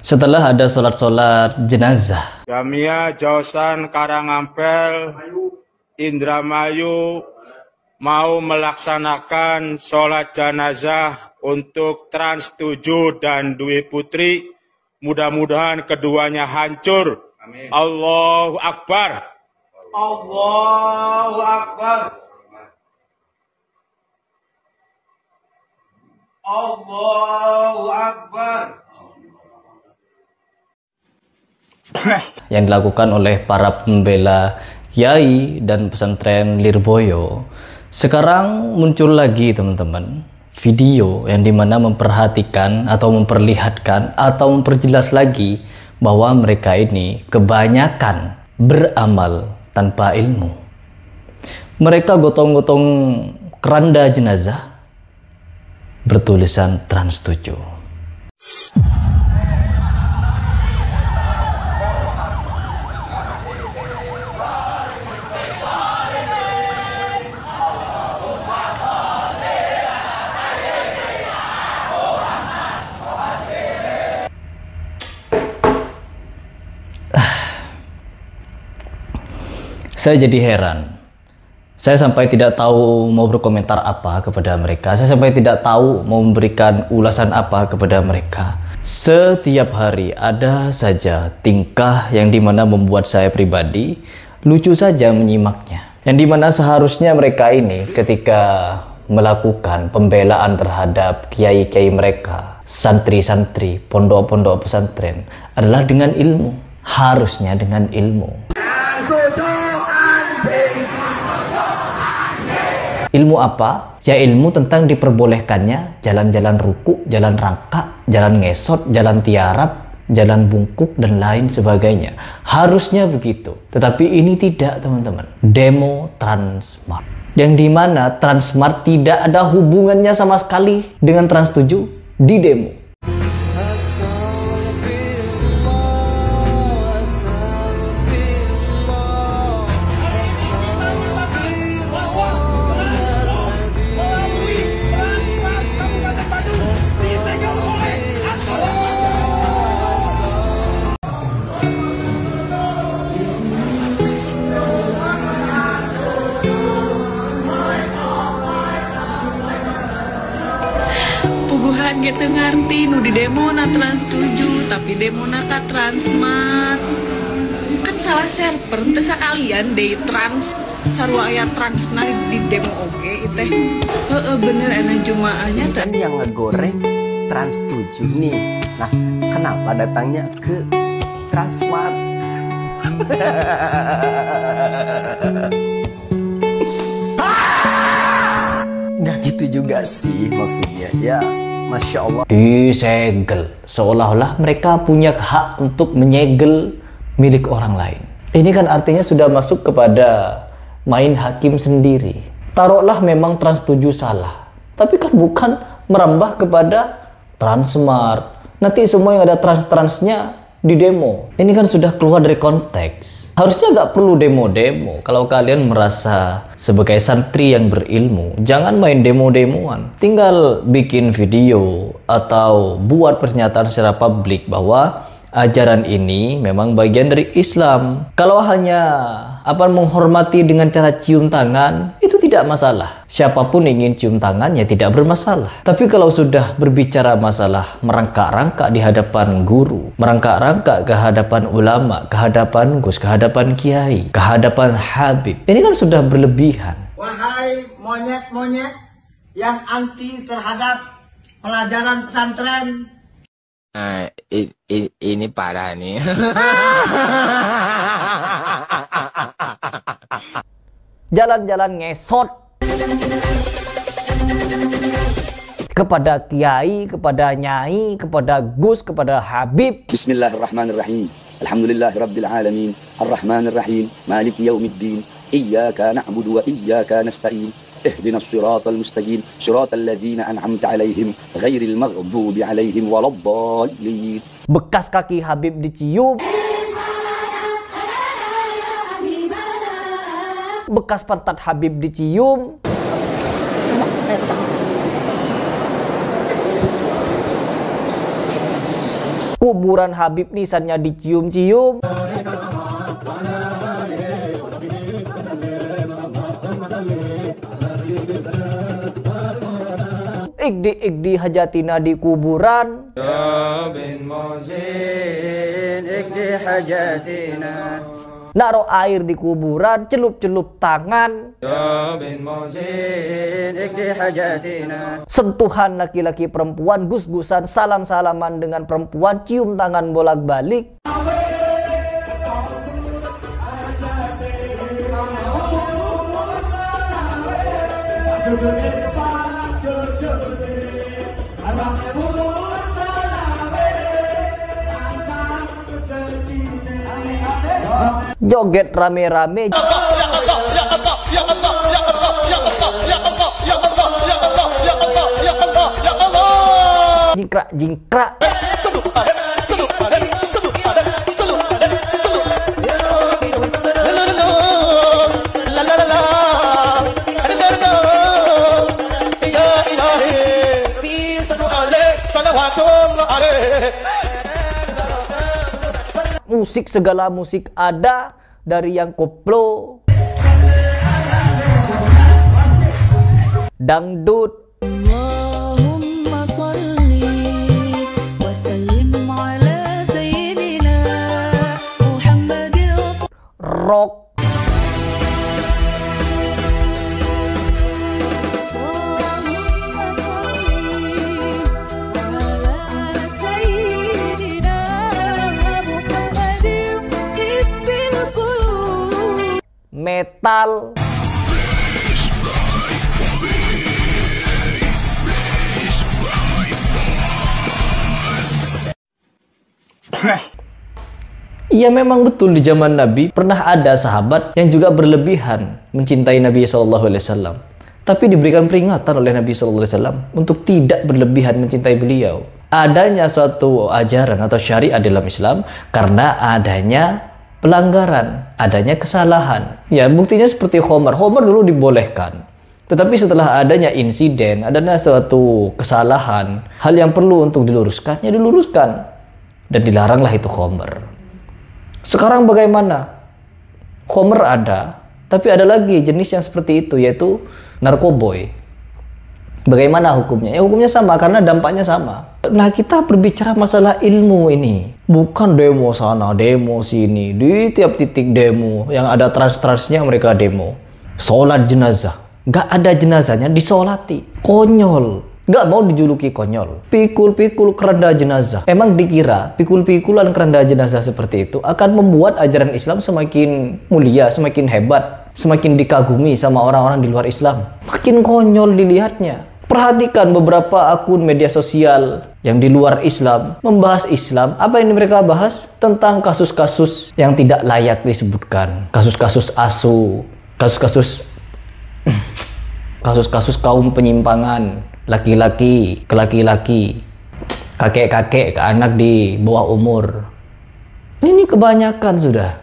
Setelah ada sholat jenazah, Jamia Jausan Karangampel Indramayu mau melaksanakan sholat jenazah untuk Trans 7 dan Dwi Putri. Mudah-mudahan keduanya hancur. Amin. Allahu Akbar. Allahu Akbar. Allahu Akbar. yang dilakukan oleh para pembela kiai dan pesantren Lirboyo. Sekarang muncul lagi teman-teman video yang dimana memperhatikan atau memperlihatkan atau memperjelas lagi bahwa mereka ini kebanyakan beramal tanpa ilmu. Mereka gotong-gotong keranda jenazah bertulisan Trans 7. Saya jadi heran. Saya sampai tidak tahu mau berkomentar apa kepada mereka. Saya sampai tidak tahu mau memberikan ulasan apa kepada mereka. Setiap hari ada saja tingkah yang dimana membuat saya pribadi lucu saja menyimaknya. Yang dimana seharusnya mereka ini ketika melakukan pembelaan terhadap kiai-kiai mereka, santri-santri, pondok-pondok pesantren adalah dengan ilmu. Harusnya dengan ilmu. Ilmu apa? Ya ilmu tentang diperbolehkannya jalan-jalan ruku, jalan rangka, jalan ngesot, jalan tiarap, jalan bungkuk, dan lain sebagainya. Harusnya begitu. Tetapi ini tidak teman-teman. Demo Transmart. Yang dimana Transmart tidak ada hubungannya sama sekali dengan Trans 7 di demo. Puguhan gitu ngerti nu di demo na Trans 7 tapi demo na ka Transmart kan salah server teu sakalian deui trans sarua aya trans na di demo oge teh. Heeh bener enak jumaahnya kan yang ngegoreng Trans 7 nih. Nah, kenapa datangnya ke Transmart? Nggak gitu juga sih maksudnya. Ya, Masya Allah. Disegel. Seolah-olah mereka punya hak untuk menyegel milik orang lain. Ini kan artinya sudah masuk kepada main hakim sendiri. Taruhlah memang Trans 7 salah. Tapi kan bukan merambah kepada Transmart. Nanti semua yang ada trans-transnya di demo. Ini kan sudah keluar dari konteks. Harusnya nggak perlu demo-demo. Kalau kalian merasa sebagai santri yang berilmu, jangan main demo-demoan. Tinggal bikin video atau buat pernyataan secara publik bahwa ajaran ini memang bagian dari Islam. Kalau hanya menghormati dengan cara cium tangan, itu tidak masalah. Siapapun ingin cium tangan ya tidak bermasalah. Tapi kalau sudah berbicara masalah merangkak-rangkak di hadapan guru, merangkak-rangkak ke hadapan ulama, ke hadapan gus, ke hadapan kiai, ke hadapan habib, ini kan sudah berlebihan. Wahai monyet-monyet yang anti terhadap pelajaran pesantren. Ini parah nih. Jalan-jalan ngesot kepada kiai, kepada nyai, kepada gus, kepada habib. Bismillahirrahmanirrahim. Alhamdulillahirabbil alamin. Arrahmanirrahim. Maliki yaumiddin. Iyyaka na'budu wa iyyaka nasta'in. Ihdinas siratal mustaqim. Siratal ladzina an'amta 'alaihim ghairil maghdubi 'alaihim waladdallin. Bekas kaki Habib dicium. Bekas pantat Habib dicium. Ku Kuburan Habib nisannya dicium-cium. Ikdi hajatina di kuburan. Ya bin Muhsin ikdi hajatina. Naruh air di kuburan, celup-celup tangan. Ya bin Muhsin ikdi hajatina. Sentuhan laki-laki perempuan, gus-gusan, salam-salaman dengan perempuan, cium tangan bolak-balik. Joget rame-rame. Jingkrak-jingkrak. Musik, segala musik ada, dari yang koplo, dangdut, Allahumma shalli wa sallim ala sayyidina Muhammadin, rock, Allahumma shalli ala sayyidina Muhammadin ibbil qulub, metal, Iya, memang betul di zaman Nabi pernah ada sahabat yang juga berlebihan mencintai Nabi SAW. Tapi diberikan peringatan oleh Nabi SAW untuk tidak berlebihan mencintai beliau. Adanya suatu ajaran atau syariat dalam Islam karena adanya pelanggaran, adanya kesalahan. Ya, buktinya seperti khamar. Khamar dulu dibolehkan. Tetapi setelah adanya insiden, adanya suatu kesalahan, hal yang perlu untuk diluruskan, ya diluruskan. Dan dilaranglah itu khamar. Sekarang bagaimana? Khamar ada, tapi ada lagi jenis yang seperti itu, yaitu narkoboy. Bagaimana hukumnya? Ya hukumnya sama, karena dampaknya sama. Nah, kita berbicara masalah ilmu ini. Bukan demo sana, demo sini. Di tiap titik demo, yang ada trans-transnya mereka demo. Sholat jenazah. Gak ada jenazahnya, disolati. Konyol. Gak mau dijuluki konyol. Pikul-pikul keranda jenazah. Emang dikira pikul-pikulan keranda jenazah seperti itu akan membuat ajaran Islam semakin mulia, semakin hebat, semakin dikagumi sama orang-orang di luar Islam? Makin konyol dilihatnya. Perhatikan beberapa akun media sosial yang di luar Islam membahas Islam. Apa yang mereka bahas? Tentang kasus-kasus yang tidak layak disebutkan. Kasus-kasus asu, kasus-kasus kaum penyimpangan, laki-laki ke laki-laki, kakek-kakek ke anak di bawah umur. Ini kebanyakan sudah.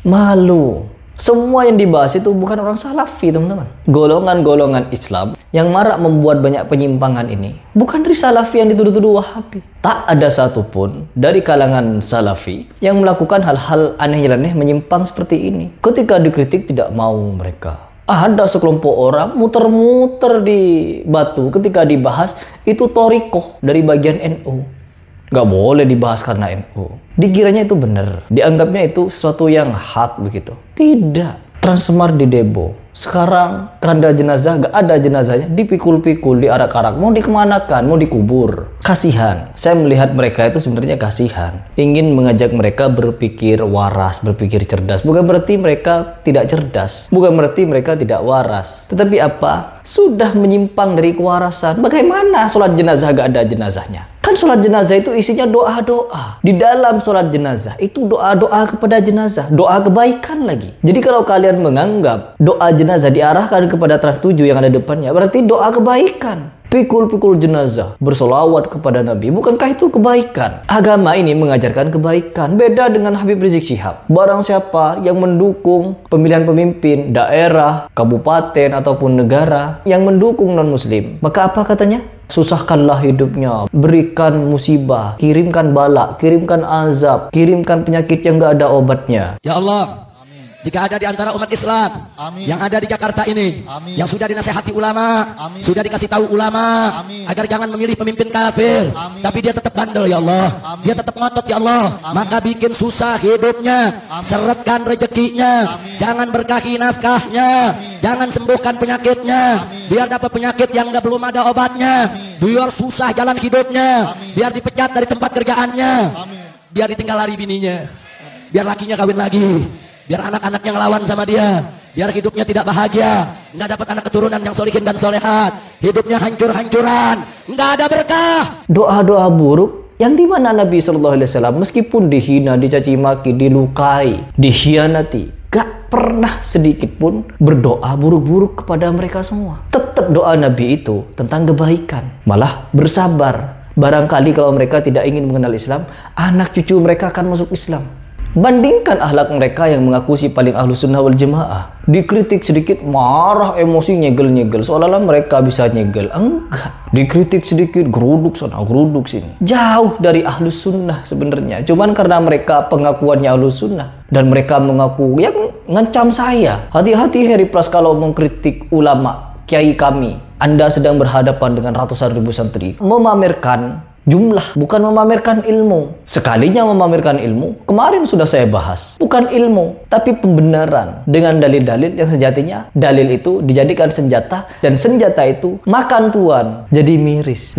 Malu. Semua yang dibahas itu bukan orang salafi, teman-teman. Golongan-golongan Islam yang marak membuat banyak penyimpangan ini bukan dari salafi yang dituduh-tuduh Wahabi. Tak ada satupun dari kalangan salafi yang melakukan hal-hal aneh-aneh menyimpang seperti ini. Ketika dikritik tidak mau mereka. Ada sekelompok orang muter-muter di Batu ketika dibahas itu torikoh dari bagian NU. Gak boleh dibahas karena NU. Dikiranya itu benar. Dianggapnya itu sesuatu yang hak begitu. Tidak. Transmart di Debo. Sekarang keranda jenazah gak ada jenazahnya. Dipikul-pikul, diarak-arak. Mau dikemanakan? Mau dikubur. Kasihan. Saya melihat mereka itu sebenarnya kasihan. Ingin mengajak mereka berpikir waras, berpikir cerdas. Bukan berarti mereka tidak cerdas. Bukan berarti mereka tidak waras. Tetapi apa? Sudah menyimpang dari kewarasan. Bagaimana sholat jenazah gak ada jenazahnya? Kan sholat jenazah itu isinya doa-doa. Di dalam sholat jenazah itu doa-doa kepada jenazah. Doa kebaikan lagi. Jadi kalau kalian menganggap doa jenazah diarahkan kepada trans 7 yang ada depannya, berarti doa kebaikan. pikul-pikul jenazah, bersolawat kepada Nabi. Bukankah itu kebaikan? Agama ini mengajarkan kebaikan. Beda dengan Habib Rizik Syihab. Barang siapa yang mendukung pemilihan pemimpin daerah, kabupaten, ataupun negara yang mendukung non-muslim, maka apa katanya? Susahkanlah hidupnya, berikan musibah, kirimkan bala, kirimkan azab, kirimkan penyakit yang gak ada obatnya. Ya Allah, jika ada di antara umat Islam yang ada di Jakarta ini, yang sudah dinasehati ulama, sudah dikasih tahu ulama, agar jangan memilih pemimpin kafir, tapi dia tetap bandel ya Allah, dia tetap ngotot ya Allah, maka bikin susah hidupnya, seretkan rezekinya, jangan berkahi nafkahnya, jangan sembuhkan penyakitnya, biar dapat penyakit yang belum ada obatnya, biar susah jalan hidupnya, biar dipecat dari tempat kerjaannya, biar ditinggal lari bininya, biar lakinya kawin lagi, biar anak-anaknya ngelawan sama dia, biar hidupnya tidak bahagia, nggak dapat anak keturunan yang solihin dan solehat, hidupnya hancur-hancuran, nggak ada berkah. Doa-doa buruk yang dimana Nabi SAW meskipun dihina, dicaci maki, dilukai, dikhianati, gak pernah sedikit pun berdoa buruk-buruk kepada mereka semua. Tetap doa Nabi itu tentang kebaikan, malah bersabar. Barangkali kalau mereka tidak ingin mengenal Islam, anak cucu mereka akan masuk Islam. Bandingkan akhlak mereka yang mengaku si paling ahlu sunnah wal jamaah. Dikritik sedikit, marah, emosi, nyegel-nyegel. Seolah-olah mereka bisa nyegel. Enggak. Dikritik sedikit, geruduk sana, geruduk sini. Jauh dari ahlu sunnah sebenarnya. Cuman karena mereka pengakuannya ahlu sunnah. Dan mereka mengaku, yang ngancam saya. Hati-hati Heri Pras kalau mengkritik ulama, kiai kami. Anda sedang berhadapan dengan ratusan ribu santri. Memamerkan jumlah, bukan memamerkan ilmu. Sekalinya memamerkan ilmu, kemarin sudah saya bahas, bukan ilmu, tapi pembenaran dengan dalil-dalil yang sejatinya dalil itu dijadikan senjata, dan senjata itu makan tuan, jadi miris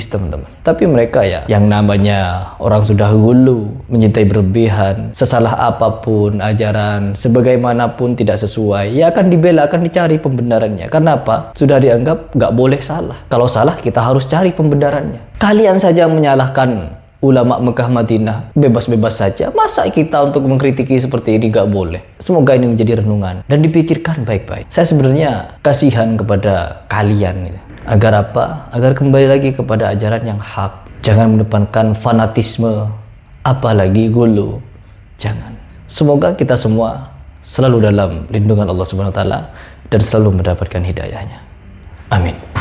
teman-teman. Tapi mereka ya, yang namanya orang sudah hulu, mencintai berlebihan, sesalah apapun ajaran, sebagaimanapun tidak sesuai, ya akan dibela, akan dicari pembenarannya. Kenapa? Sudah dianggap nggak boleh salah. Kalau salah kita harus cari pembenarannya. Kalian saja menyalahkan ulama Mekah Madinah bebas-bebas saja. Masa kita untuk mengkritiki seperti ini gak boleh? Semoga ini menjadi renungan dan dipikirkan baik-baik. Saya sebenarnya kasihan kepada kalian gitu. Agar apa? Agar kembali lagi kepada ajaran yang hak. Jangan mendepankan fanatisme, apalagi gulu. Jangan. Semoga kita semua selalu dalam lindungan Allah Subhanahu wa taala dan selalu mendapatkan hidayahnya. Amin.